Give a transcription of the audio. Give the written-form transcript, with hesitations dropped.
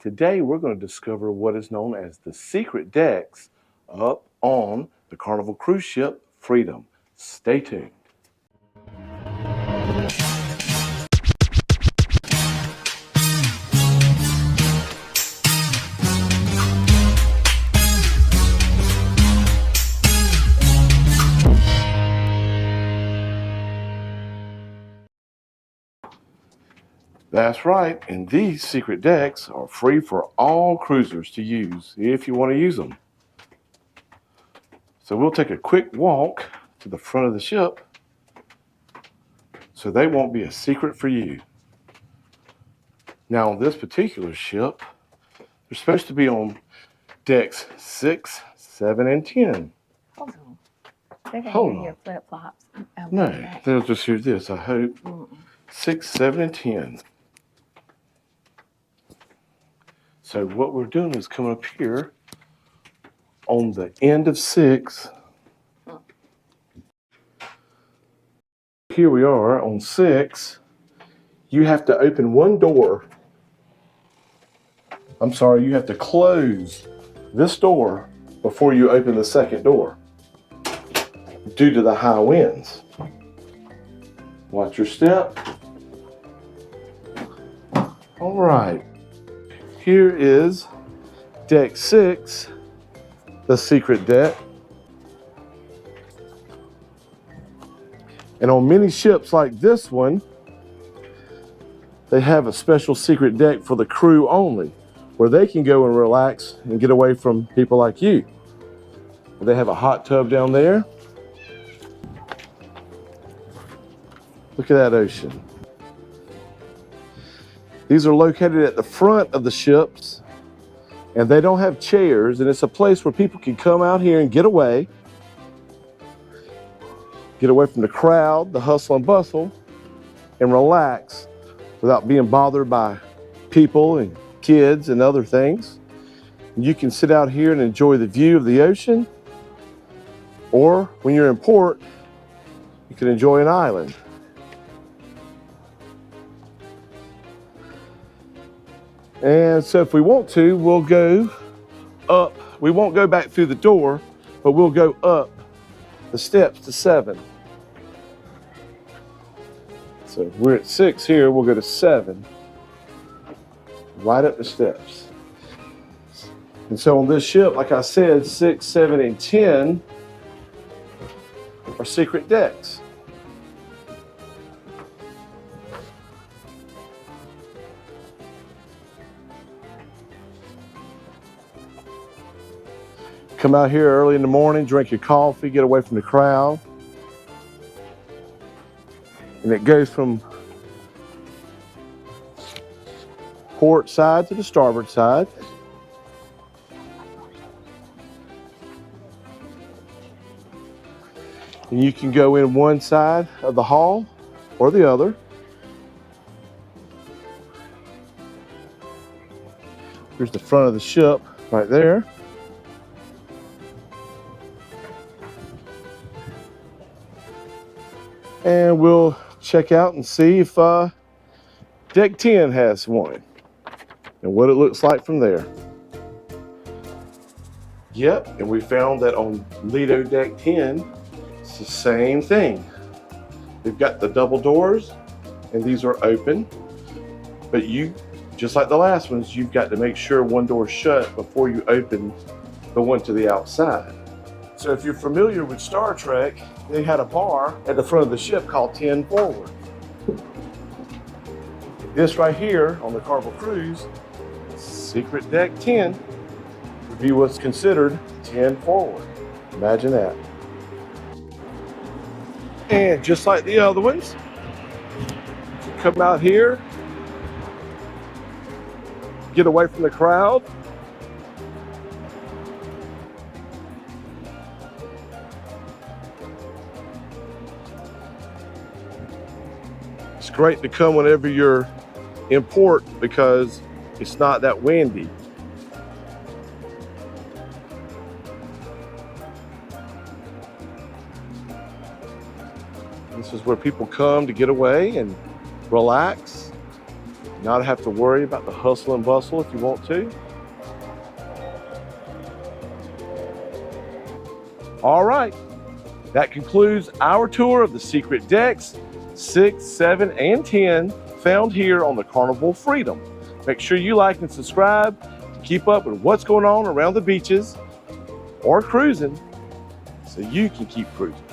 Today we're going to discover what is known as the secret decks up on the Carnival Cruise Ship Freedom. Stay tuned. That's right, and these secret decks are free for all cruisers to use if you want to use them. So we'll take a quick walk to the front of the ship so they won't be a secret for you. Now on this particular ship, they're supposed to be on decks 6, 7, and 10. Hold on. They're going Hold to hear on. your flip-flops. No, they'll just hear this, I hope. 6, 7, and 10. So what we're doing is coming up here on the end of 6. Here we are on 6. You have to open one door. I'm sorry, you have to close this door before you open the second door due to the high winds. Watch your step. All right. Here is deck 6, the secret deck. And on many ships like this one, they have a special secret deck for the crew only, where they can go and relax and get away from people like you. They have a hot tub down there. Look at that ocean. These are located at the front of the ships, and they don't have chairs, and it's a place where people can come out here and get away from the crowd, the hustle and bustle, and relax without being bothered by people and kids and other things. You can sit out here and enjoy the view of the ocean, or when you're in port, you can enjoy an island. And so if we want to, we'll go up. We won't go back through the door, but we'll go up the steps to 7. So we're at 6 here, we'll go to 7, right up the steps. And so on this ship, like I said, 6, 7, and 10 are secret decks. Come out here early in the morning, drink your coffee, get away from the crowd. And it goes from port side to the starboard side. And you can go in one side of the hall or the other. Here's the front of the ship right there. And we'll check out and see if deck 10 has one and what it looks like from there. Yep, and we found that on Lido deck 10, it's the same thing. They've got the double doors and these are open, but you, just like the last ones, you've got to make sure one door's shut before you open the one to the outside. So if you're familiar with Star Trek, they had a bar at the front of the ship called 10 Forward. This right here on the Carnival Cruise, secret deck 10, would be what's considered 10 Forward. Imagine that. And just like the other ones, you come out here, get away from the crowd. It's great to come whenever you're in port because it's not that windy. This is where people come to get away and relax. Not have to worry about the hustle and bustle if you want to. All right, that concludes our tour of the secret decks 6, 7, and 10 found here on the Carnival Freedom. Make sure you like and subscribe to keep up with what's going on around the beaches or cruising so you can keep cruising.